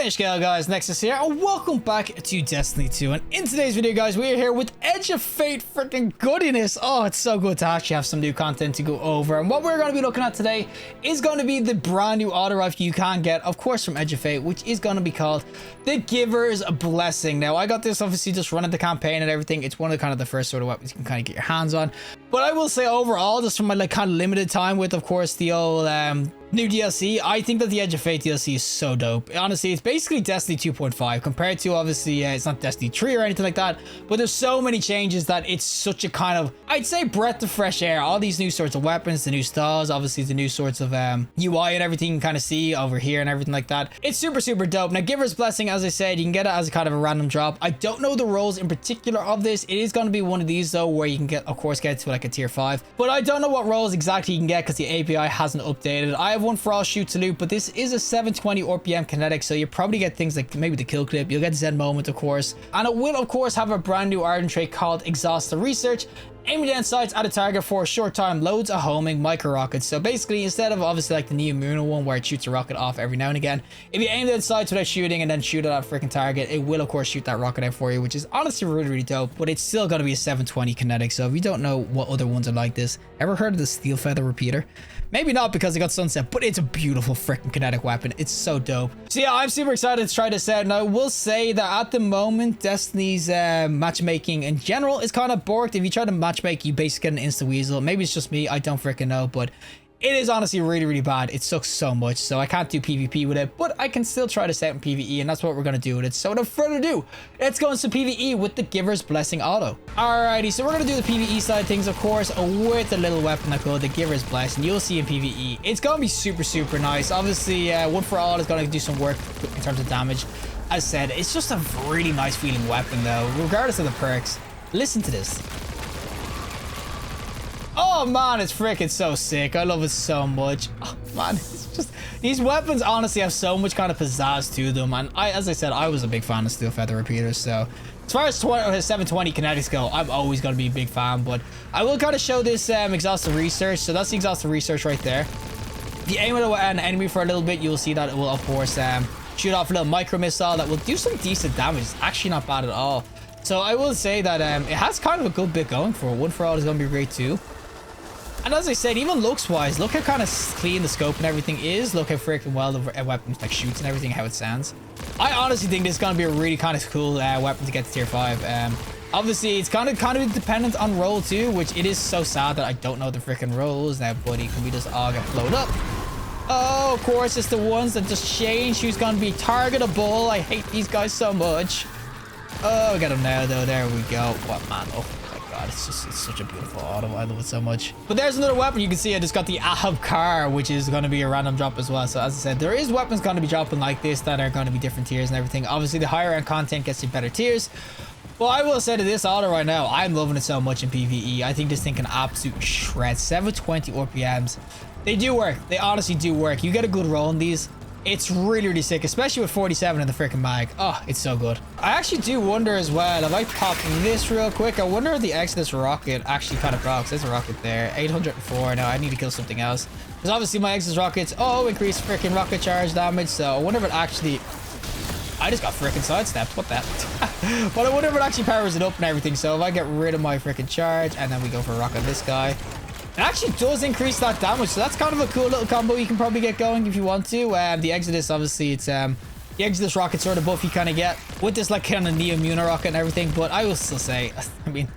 Finish Gale guys, Nexas here, and welcome back to Destiny 2. And in today's video guys, we are here with Edge of Fate freaking goodiness. Oh, it's so good to actually have some new content to go over. And what we're going to be looking at today is going to be the brand new auto rifle you can get, of course, from Edge of Fate, which is going to be called the Giver'S Blessing. Now, I got this obviously just running the campaign and everything. It's one of the first sort of weapons you can kind of get your hands on. But I will say overall, just from my kind of limited time with, of course, the old new DLC, I think that the Edge of Fate DLC is so dope. Honestly, it's basically Destiny 2.5 compared to, obviously, it's not Destiny 3 or anything like that, but there's so many changes that it's such a kind of, I'd say, breath of fresh air. All these new sorts of weapons, the new styles, obviously the new sorts of UI and everything you can kind of see over here and everything like that. It's super, super dope. Now, Giver'S Blessing, as I said, you can get it as a kind of a random drop. I don't know the roles in particular of this. It is going to be one of these, though, where you can get, of course, get to like a tier 5, but I don't know what roles exactly you can get because the API hasn't updated. I have one for all shoot to loot, but this is a 720 RPM kinetic, so you probably get things like maybe the kill clip, you'll get Zen moment, of course, and it will of course have a brand new ardent trait called Exhaust the Research. Aiming down sights at a target for a short time loads a homing micro rockets. So basically, instead of obviously like the Neo Muno one where it shoots a rocket off every now and again, if you aim down sights without shooting and then shoot at a freaking target, it will of course shoot that rocket out for you, which is honestly really, really dope. But it's still going to be a 720 kinetic. So if you don't know what other ones are like this, ever heard of the Steel Feather Repeater? Maybe not because it got sunset, but it's a beautiful freaking kinetic weapon. It's so dope. So yeah, I'm super excited to try this out. And I will say that at the moment, Destiny's matchmaking in general is kind of borked. If you try to matchmake, you basically get an insta weasel. Maybe it's just me, I don't freaking know, but it is honestly really, really bad. It sucks so much, so I can't do PvP with it, but I can still try this out in PvE, and that's what we're going to do with it. So without further ado, let's go into PvE with the Giver'S Blessing auto. Alrighty, so we're going to do the PvE side of things, of course, with the little weapon I called the Giver'S Blessing. You'll see in PvE. It's going to be super, super nice. Obviously, one for all is going to do some work in terms of damage. As I said, it's just a really nice feeling weapon, though, regardless of the perks. Listen to this. Oh man, it's freaking so sick. I love it so much. Oh man, it's just, these weapons honestly have so much kind of pizzazz to them. And as I said, I was a big fan of Steel Feather Repeaters. So as far as 720 kinetics go, I'm always going to be a big fan. But I will kind of show this Exhaustive Research. So that's the Exhaustive Research right there. If you aim at an enemy for a little bit, you'll see that it will, of course, shoot off a little micro missile that will do some decent damage. It's actually not bad at all. So I will say that it has kind of a good bit going for it. One for all is going to be great too. And as I said, even looks wise, look how kind of clean the scope and everything is. Look how freaking well the weapon like shoots and everything, how it sounds. I honestly think this is going to be a really kind of cool weapon to get to tier 5. Obviously, it's kind of dependent on roll too, which it is so sad that I don't know the freaking rolls now, buddy. Can we just all get blowed up? Oh, of course, it's the ones that just change who's going to be targetable. I hate these guys so much. Oh, we got him now, though. There we go. What, man? Oh. God, it's such a beautiful auto. I love it so much. But there's another weapon. You can see I just got the Car, which is going to be a random drop as well. So as I said, there is weapons going to be dropping like this that are going to be different tiers and everything. Obviously, the higher end content gets you better tiers. Well, I will say to this auto right now, I'm loving it so much in PvE. I think this thing can absolute shred. 720 RPMs. They do work. They honestly do work. You get a good roll in these. It's really, really sick, especially with 47 in the freaking mag. Oh, it's so good. I actually do wonder as well, if I pop this real quick, I wonder if the Exodus rocket actually kind of procs. There's a rocket there. 804. Now I need to kill something else. Because obviously my Exodus rockets, increase freaking rocket charge damage. So I wonder if it actually... I just got freaking sidestepped. What that? But I wonder if it actually powers it up and everything. So if I get rid of my freaking charge and then we go for a rocket this guy. It actually does increase that damage, so that's kind of a cool little combo you can probably get going if you want to. The Exodus, obviously, it's the Exodus rocket sort of buff you kind of get with this like kind of Neo Muno rocket and everything. But I will still say, I mean,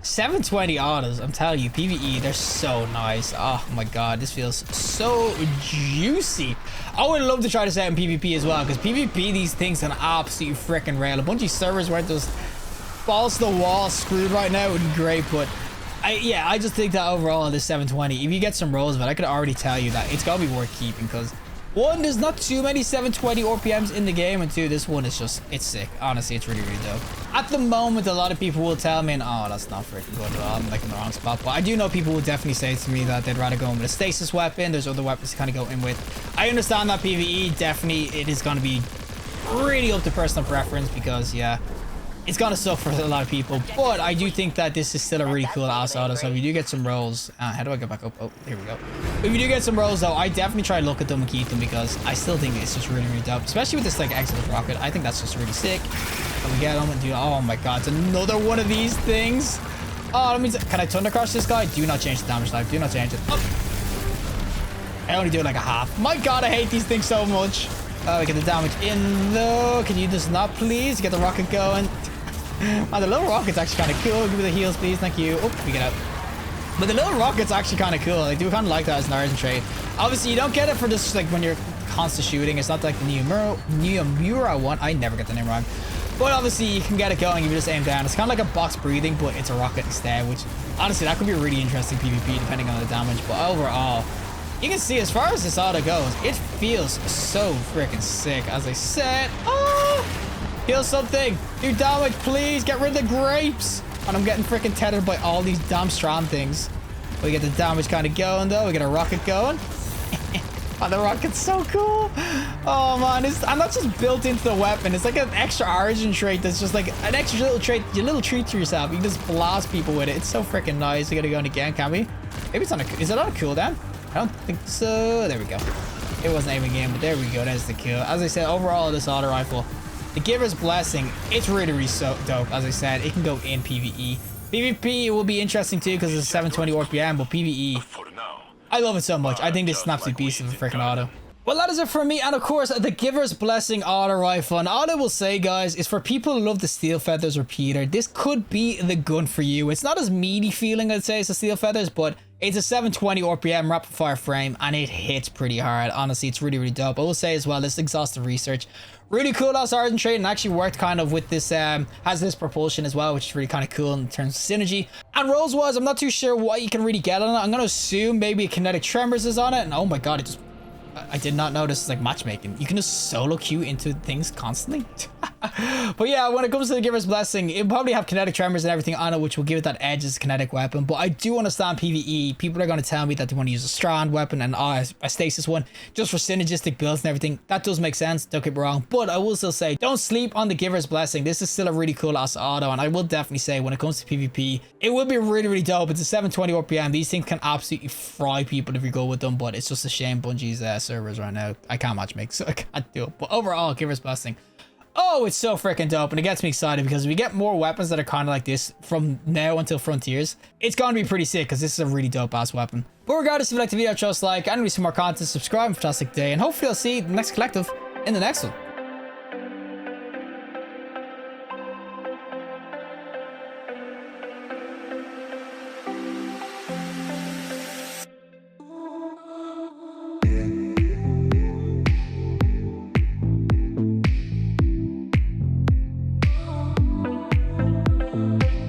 720 autos, I'm telling you, PvE, they're so nice. Oh my god, this feels so juicy. I would love to try this out in PvP as well, because PvP, these things can absolutely freaking rail. A bunch of servers where it just falls to the wall screwed right now would be great, but I just think that overall this 720, if you get some rolls of it, I could already tell you that it's gonna be worth keeping, because one, there's not too many 720 RPMs in the game, and two, this one is just, it's sick. Honestly, it's really, really dope. At the moment, a lot of people will tell me, oh, that's not freaking good at all. I'm like in the wrong spot. But I do know people will definitely say to me that they'd rather go in with a stasis weapon. There's other weapons to kind of go in with. I understand that PvE, definitely, it is going to be really up to personal preference, because, yeah, it's gonna suck for a lot of people, but I do think that this is still a really cool ass auto. So if you do get some rolls, how do I get back up? Oh, here we go. If you do get some rolls though, I definitely try to look at them and keep them, because I still think it's just really, really dope, especially with this like Exodus rocket. I think that's just really sick. And we get them and do, oh my god, it's another one of these things. Oh, that means, can I thunder crush this guy? Do not change the damage type, do not change it. Oh. I only do like a half. My god, I hate these things so much. Oh, we get the damage in though. Can you just not please get the rocket going? Oh, the little rocket's actually kind of cool. Give me the heals, please. Thank you. Oh, we get out. But the little rocket's actually kind of cool. I do kind of like that as an origin trait. Obviously, you don't get it for just like when you're constant shooting. It's not like the Neomura one. I never get the name wrong. But obviously, you can get it going if you just aim down. It's kind of like a box breathing, but it's a rocket instead, which honestly, that could be a really interesting PvP depending on the damage. But overall, you can see as far as this auto goes, it feels so freaking sick. As I said, oh, heal something. Do damage, please. Get rid of the grapes. And I'm getting freaking tethered by all these damn strand things. We get the damage kind of going though. We get a rocket going. Oh, the rocket's so cool. Oh man, I'm not just built into the weapon. It's like an extra origin trait that's just like an extra little trait, your little treat to yourself. You can just blast people with it. It's so freaking nice. We gotta go in again, can we? Maybe it's on a, is it on a cooldown? I don't think so. There we go. It wasn't aiming in, but there we go. There's the kill. As I said, overall, this auto rifle, the Giver's Blessing, it's really, really so dope. As I said, it can go in PvE. PvP will be interesting too because it's 720 RPM, but PvE, I love it so much. I think this is an absolute beast of a freaking auto. Well, that is it for me, and of course, the Giver's Blessing auto rifle. And all I will say, guys, is for people who love the Steel Feathers repeater, this could be the gun for you. It's not as meaty feeling, I'd say, as the Steel Feathers, but it's a 720 RPM rapid fire frame, and it hits pretty hard. Honestly, it's really, really dope. I will say as well, this exhaustive research, really cool as origin trait, and actually worked kind of with this, has this propulsion as well, which is really kind of cool in terms of synergy. And rolls wise, I'm not too sure what you can really get on it. I'm going to assume maybe a kinetic tremors is on it, and oh my god, it just, I did not notice like matchmaking. You can just solo queue into things constantly. But yeah, when it comes to the Giver's Blessing, it'll probably have kinetic tremors and everything on it, which will give it that edge as a kinetic weapon. But I do understand PvE. People are going to tell me that they want to use a strand weapon and a stasis one just for synergistic builds and everything. That does make sense, don't get me wrong. But I will still say, don't sleep on the Giver's Blessing. This is still a really cool ass auto, and I will definitely say when it comes to PvP, it will be really, really dope. It's a 720 RPM. These things can absolutely fry people if you go with them, but it's just a shame Bungie's servers right now. I can't matchmake, so I can't do it. But overall, Giver's Blessing, oh, it's so freaking dope, and it gets me excited because if we get more weapons that are kind of like this from now until Frontiers, it's going to be pretty sick because this is a really dope ass weapon. But regardless, if you like the video, just like, and we see more content, subscribe, and fantastic day, and hopefully I'll see the next collective in the next one.